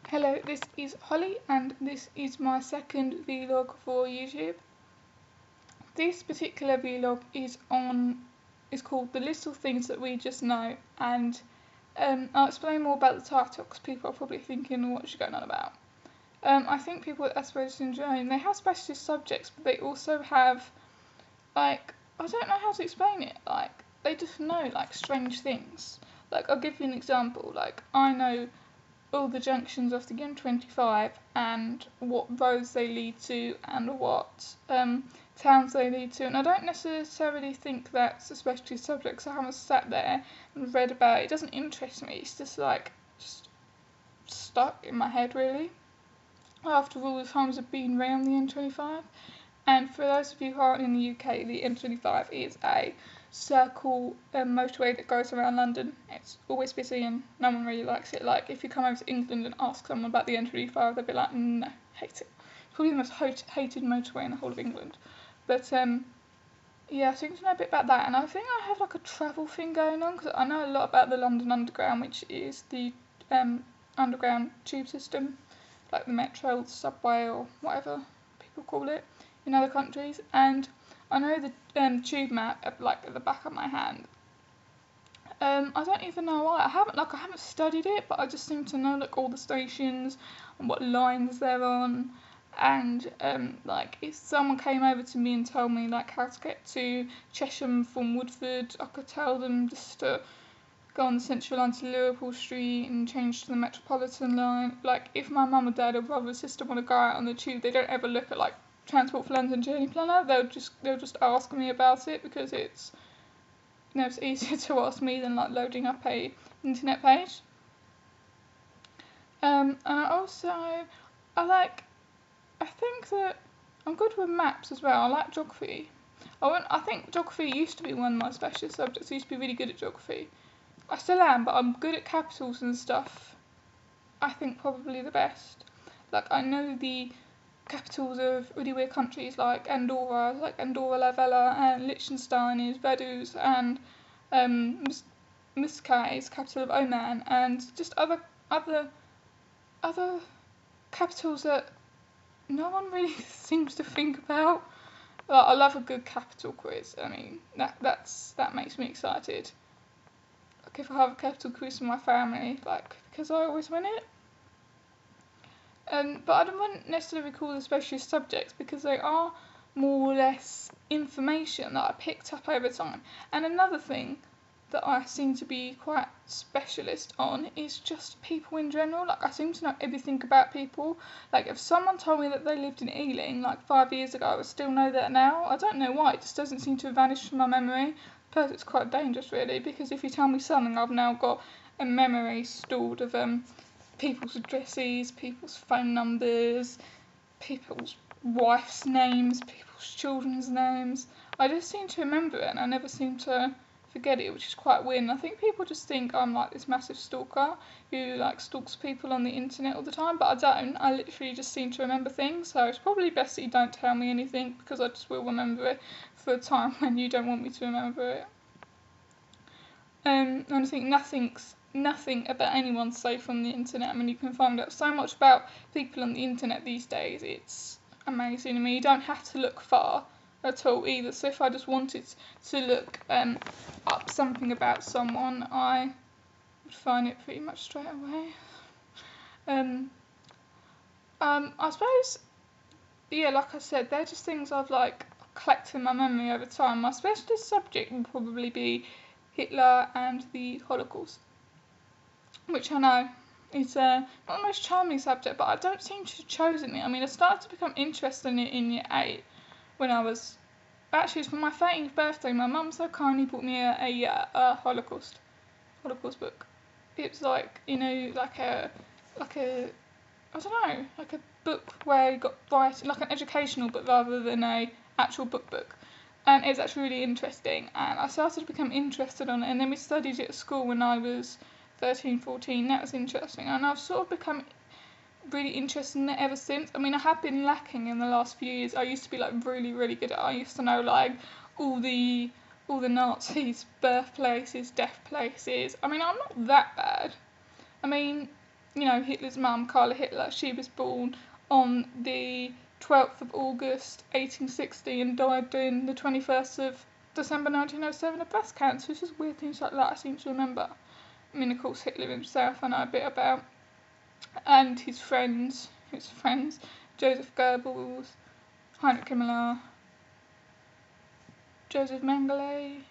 Hello, this is Holly and this is my second vlog for YouTube. This particular vlog is called The Little Things That We Just Know, and I'll explain more about the title because people are probably thinking what she's going on about. I think people with Asperger Syndrome, they have specialist subjects, but they also have, I don't know how to explain it, they just know, strange things. I'll give you an example, I know all the junctions of the M25 and what roads they lead to and what towns they lead to, and I don't necessarily think that's a specialty subject because I haven't sat there and read about it. It doesn't interest me. It's just stuck in my head really. After all the times I've been around the M25, and for those of you who aren't in the UK, the M25 is a circle motorway that goes around London. It's always busy and no one really likes it. If you come over to England and ask someone about the M25, they'll be like, no, hate it. It's probably the most hated motorway in the whole of England. But yeah, I think to know a bit about that, and I think I have a travel thing going on because I know a lot about the London Underground, which is the underground tube system, like the metro, the subway, or whatever people call it in other countries, and I know the tube map at the back of my hand. I don't even know why. I haven't studied it, but I just seem to know all the stations and what lines they're on. And if someone came over to me and told me how to get to Chesham from Woodford, I could tell them just to go on the Central line to Liverpool Street and change to the Metropolitan line. If my mum or dad or brother or sister want to go out on the tube, they don't ever look at Transport for London Journey Planner. They'll just ask me about it because it's easier to ask me than loading up a internet page. And I think that I'm good with maps as well. I like geography. I think geography used to be one of my specialist subjects. I used to be really good at geography. I still am, but I'm good at capitals and stuff. I think probably the best. I know the capitals of really weird countries like Andorra, Andorra la Vella, and Liechtenstein is Vaduz, and Muscat is capital of Oman, and just other capitals that no one really seems to think about. I love a good capital quiz. I mean, that makes me excited. If I have a capital quiz in my family, because I always win it. But I wouldn't necessarily call them specialist subjects because they are more or less information that I picked up over time. And another thing that I seem to be quite specialist on is just people in general. I seem to know everything about people. If someone told me that they lived in Ealing 5 years ago, I would still know that now. I don't know why, it just doesn't seem to have vanished from my memory. Plus it's quite dangerous really, because if you tell me something, I've now got a memory stored of people's addresses, people's phone numbers, people's wife's names, people's children's names. I just seem to remember it and I never seem to forget it, which is quite weird. And I think people just think I'm this massive stalker who stalks people on the internet all the time, but I don't. I literally just seem to remember things, so it's probably best that you don't tell me anything because I just will remember it for a time when you don't want me to remember it. And I think nothing about anyone's safe on the internet. I mean, you can find out so much about people on the internet these days. It's amazing. I mean, you don't have to look far at all either. So if I just wanted to look up something about someone, I would find it pretty much straight away. I suppose, yeah, like I said, they're just things I've collected in my memory over time. My specialist subject will probably be Hitler and the Holocaust, which I know is not the most charming subject, but I don't seem to have chosen it. I mean, I started to become interested in it in year 8 when I was, actually it was for my 13th birthday. My mum so kindly bought me a Holocaust book. It was a I don't know, a book where you got writing, an educational book rather than a actual book. And it was actually really interesting, and I started to become interested on it, and then we studied it at school when I was 13, 14, that was interesting, and I've sort of become really interested in it ever since. I mean, I have been lacking in the last few years. I used to be really, really good at it. I used to know all the Nazis' birthplaces, death places. I mean, I'm not that bad. I mean, you know, Hitler's mum, Carla Hitler, she was born on the 12th of August 1860 and died on the 21st of December 1907 of breast cancer. It's just weird things like that I seem to remember. I mean, of course, Hitler himself I know a bit about, and his friends, Joseph Goebbels, Heinrich Himmler, Joseph Mengele,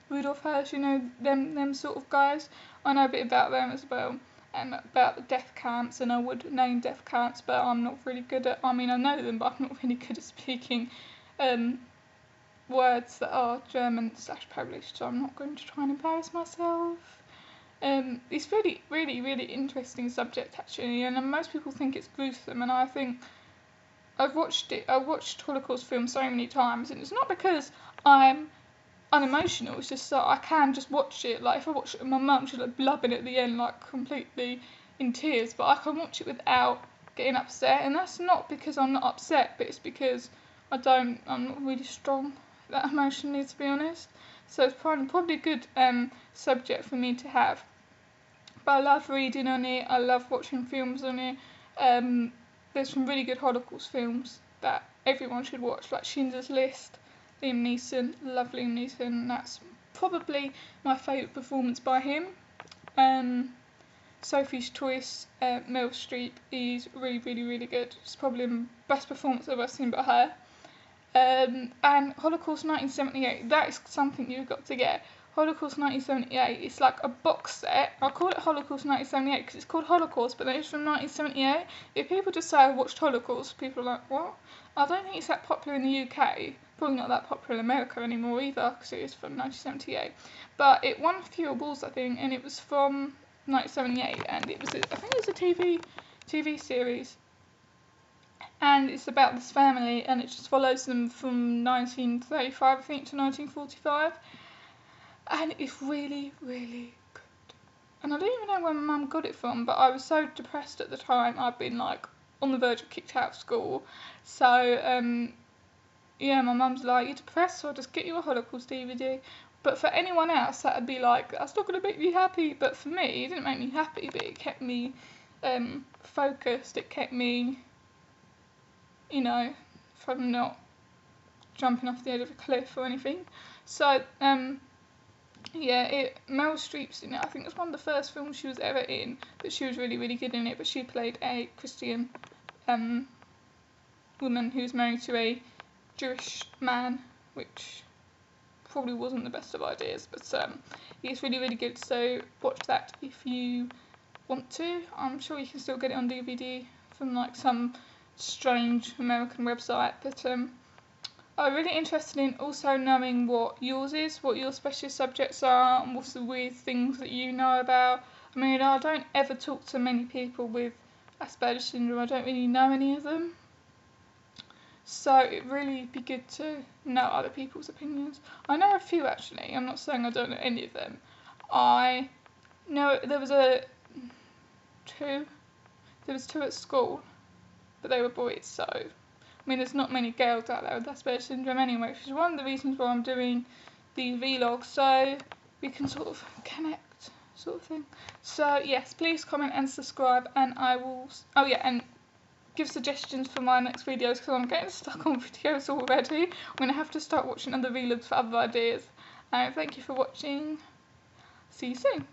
Rudolf Hirsch, you know, them sort of guys. I know a bit about them as well, and about the death camps, and I would name death camps, but I'm not really good at, I mean, I know them, but I'm not really good at speaking words that are German/Polish, so I'm not going to try and embarrass myself. It's really, really, really interesting subject, actually, and most people think it's gruesome, and I think I've watched Holocaust films so many times, and it's not because I'm unemotional, it's just that I can just watch it. Like, if I watch it with my mum, she's like blubbing at the end, like completely in tears, but I can watch it without getting upset, and that's not because I'm not upset, but it's because I'm not really strong that emotionally, to be honest. So it's probably a good subject for me to have. But I love reading on it, I love watching films on it. There's some really good Holocaust films that everyone should watch, like Schindler's List, Liam Neeson, love Liam Neeson, that's probably my favourite performance by him. Sophie's Choice, Meryl Streep is really, really, really good. It's probably the best performance I've ever seen by her. And Holocaust 1978, that is something you've got to get. Holocaust 1978, it's like a box set. I call it Holocaust 1978 because it's called Holocaust, but then it's from 1978. If people just say I watched Holocaust, people are like, what? I don't think it's that popular in the UK. Probably not that popular in America anymore either, because it is from 1978. But it won a few awards, I think, and it was from 1978, and I think it was a TV series. And it's about this family, and it just follows them from 1935, I think, to 1945. And it's really, really good. And I don't even know where my mum got it from, but I was so depressed at the time. I'd been like on the verge of kicked out of school. So, yeah, my mum's like, you're depressed, so I'll just get you a Holocaust DVD. But for anyone else, that would be like, that's not going to make me happy. But for me, it didn't make me happy, but it kept me focused. It kept me, you know, from not jumping off the edge of a cliff or anything. So, yeah, Meryl Streep's in it. I think it's one of the first films she was ever in, but she was really, really good in it. But she played a Christian woman who was married to a Jewish man, which probably wasn't the best of ideas, but it's really, really good. So watch that if you want to. I'm sure you can still get it on DVD from like some strange American website, but I'm really interested in also knowing what yours is, what your specialist subjects are, and what's the weird things that you know about. I mean, I don't ever talk to many people with Asperger Syndrome. I don't really know any of them. So it'd really be good to know other people's opinions. I know a few, actually. I'm not saying I don't know any of them. I know there was two at school, but they were boys, so I mean, there's not many girls out there with Asperger Syndrome anyway, which is one of the reasons why I'm doing the vlog, so we can sort of connect, sort of thing. So, yes, please comment and subscribe, and I will, and give suggestions for my next videos, because I'm getting stuck on videos already. I'm going to have to start watching other vlogs for other ideas. And thank you for watching. See you soon.